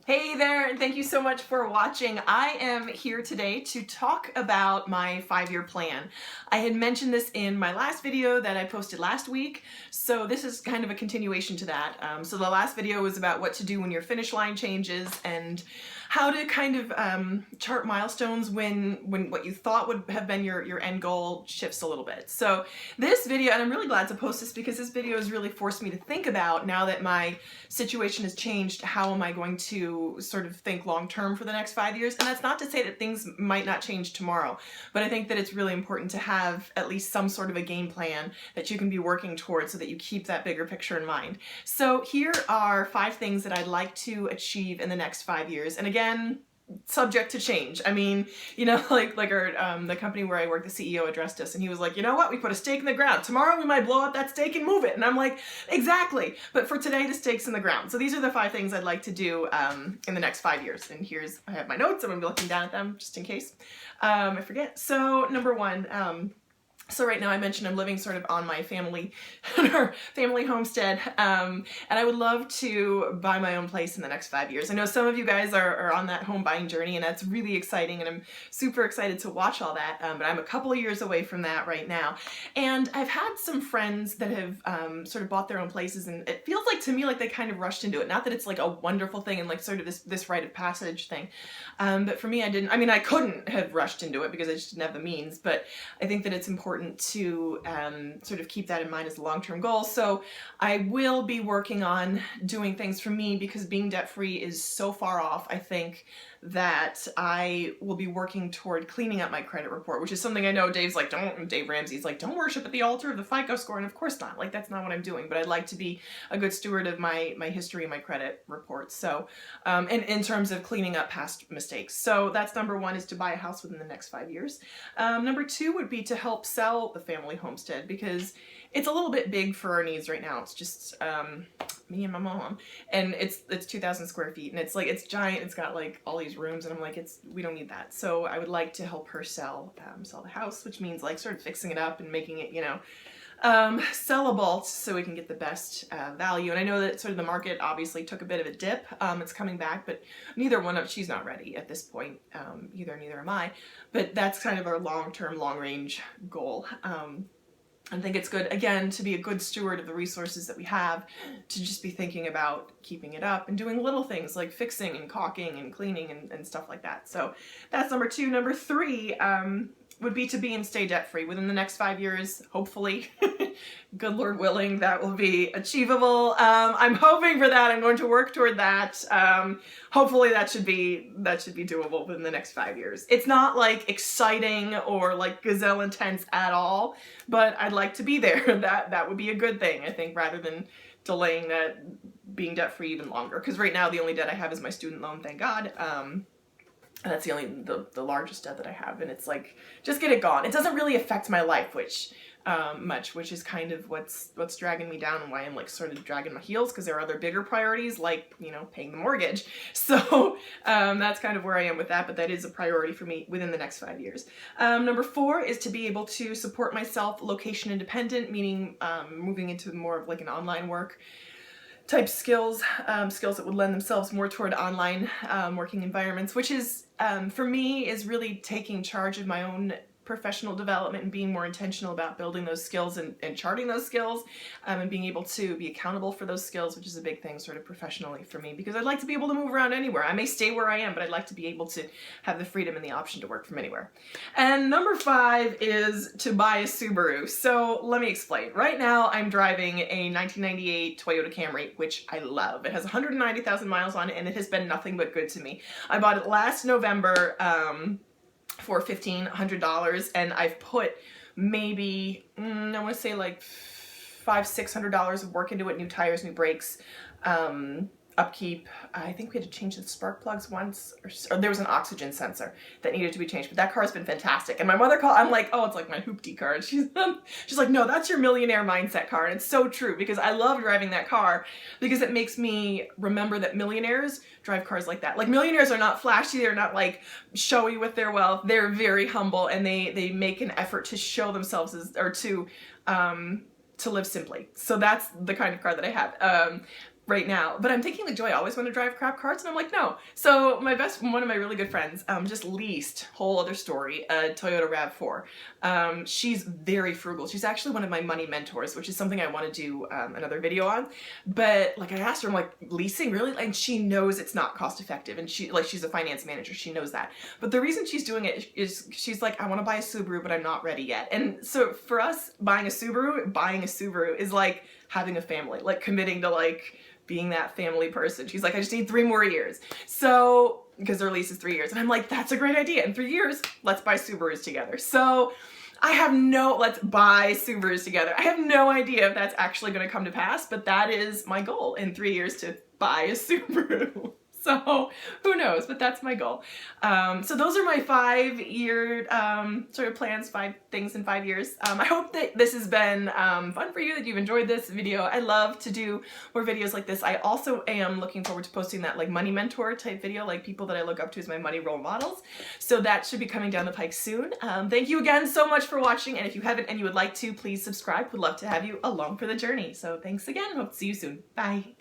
Hey there, and thank you so much for watching. I am here today to talk about my 5-year plan. I had mentioned this in my last video that I posted last week, so this is kind of a continuation to that. So the last video was about what to do when your finish line changes and how to kind of chart milestones when what you thought would have been your end goal shifts a little bit. So this video, and I'm really glad to post this because this video has really forced me to think about, now that my situation has changed, how am I going to sort of think long term for the next 5 years? And that's not to say that things might not change tomorrow, but I think that it's really important to have at least some sort of a game plan that you can be working towards so that you keep that bigger picture in mind. So here are 5 things that I'd like to achieve in the next 5 years. And again, subject to change. I mean, you know, like our the company where I work, the CEO addressed us and he was like, you know what, we put a stake in the ground. Tomorrow we might blow up that stake and move it. And I'm like, exactly. But for today, the stake's in the ground. So these are the 5 things I'd like to do in the next 5 years. And I have my notes. I'm gonna be looking down at them just in case I forget. So number 1, so right now I mentioned I'm living sort of on my family homestead, and I would love to buy my own place in the next 5 years. I know some of you guys are on that home buying journey, and that's really exciting, and I'm super excited to watch all that, but I'm a couple of years away from that right now. And I've had some friends that have sort of bought their own places, and it feels like to me like they kind of rushed into it. Not that it's like a wonderful thing and like sort of this rite of passage thing, but for me I couldn't have rushed into it because I just didn't have the means, but I think that it's important to sort of keep that in mind as a long-term goal. So I will be working on doing things for me because being debt-free is so far off. I think that I will be working toward cleaning up my credit report, which is something I know Dave Ramsey's like, don't worship at the altar of the FICO score. And of course not, like that's not what I'm doing, but I'd like to be a good steward of my history and my credit report. So, and in terms of cleaning up past mistakes. So that's number 1, is to buy a house within the next 5 years. Number 2 would be to help sell the family homestead because it's a little bit big for our needs right now. It's just me and my mom, and it's 2,000 square feet, and it's giant. It's got like all these rooms, and I'm like, we don't need that. So I would like to help her sell the house, which means like sort of fixing it up and making it, you know, sellable so we can get the best value. And I know that sort of the market obviously took a bit of a dip. It's coming back, but she's not ready at this point. Neither am I. But that's kind of our long-term, long-range goal. I think it's good, again, to be a good steward of the resources that we have, to just be thinking about keeping it up and doing little things like fixing and caulking and cleaning and stuff like that. So that's number 2. Number 3 would be to be and stay debt-free within the next 5 years, hopefully. Good Lord willing, that will be achievable. I'm hoping for that. I'm going to work toward that. Hopefully that should be doable within the next 5 years. It's not like exciting or like gazelle intense at all, but I'd like to be there. That would be a good thing, I think, rather than delaying that, being debt-free even longer. Because right now the only debt I have is my student loan, thank God. And that's the largest debt that I have, and it's like, just get it gone. It doesn't really affect my life, which is kind of what's dragging me down and why I'm like sort of dragging my heels, because there are other bigger priorities like, you know, paying the mortgage. So that's kind of where I am with that, but that is a priority for me within the next 5 years. Number 4 is to be able to support myself location independent, meaning moving into more of like an online work type skills that would lend themselves more toward online working environments, which is, for me, is really taking charge of my own professional development and being more intentional about building those skills and charting those skills, and being able to be accountable for those skills, which is a big thing sort of professionally for me, because I'd like to be able to move around anywhere. I may stay where I am, but I'd like to be able to have the freedom and the option to work from anywhere. And number 5 is to buy a Subaru. So let me explain. Right now I'm driving a 1998 Toyota Camry, which I love. It has 190,000 miles on it, and it has been nothing but good to me. I bought it last November, for $1,500, and I've put maybe, I want to say like $500-600 of work into it, new tires, new brakes, upkeep. I think we had to change the spark plugs once, or there was an oxygen sensor that needed to be changed, but that car's been fantastic. And my mother I'm like, oh, it's like my hoopty car. And she's like, no, that's your millionaire mindset car. And it's so true, because I love driving that car because it makes me remember that millionaires drive cars like that. Like, millionaires are not flashy, they're not like showy with their wealth. They're very humble, and they make an effort to show themselves to live simply. So that's the kind of car that I have. right now, but I'm thinking like, do I always want to drive crap carts? And I'm like, no. So one of my really good friends, just leased, whole other story, a Toyota RAV4. She's very frugal. She's actually one of my money mentors, which is something I want to do another video on. But like I asked her, I'm like, leasing really? And she knows it's not cost effective. And she's a finance manager. She knows that. But the reason she's doing it is she's like, I want to buy a Subaru, but I'm not ready yet. And so for us, buying a Subaru is like having a family, like committing to like being that family person. She's like, I just need 3 more years. So, because their lease is 3 years. And I'm like, that's a great idea. In 3 years, let's buy Subarus together. So let's buy Subarus together. I have no idea if that's actually going to come to pass, but that is my goal in 3 years, to buy a Subaru. So who knows, but that's my goal. So those are my 5-year sort of plans, 5 things in 5 years. I hope that this has been fun for you, that you've enjoyed this video. I love to do more videos like this. I also am looking forward to posting that like money mentor type video, like people that I look up to as my money role models. So that should be coming down the pike soon. Thank you again so much for watching, and if you haven't and you would like to, please subscribe. Would love to have you along for the journey. So thanks again. Hope to see you soon. Bye.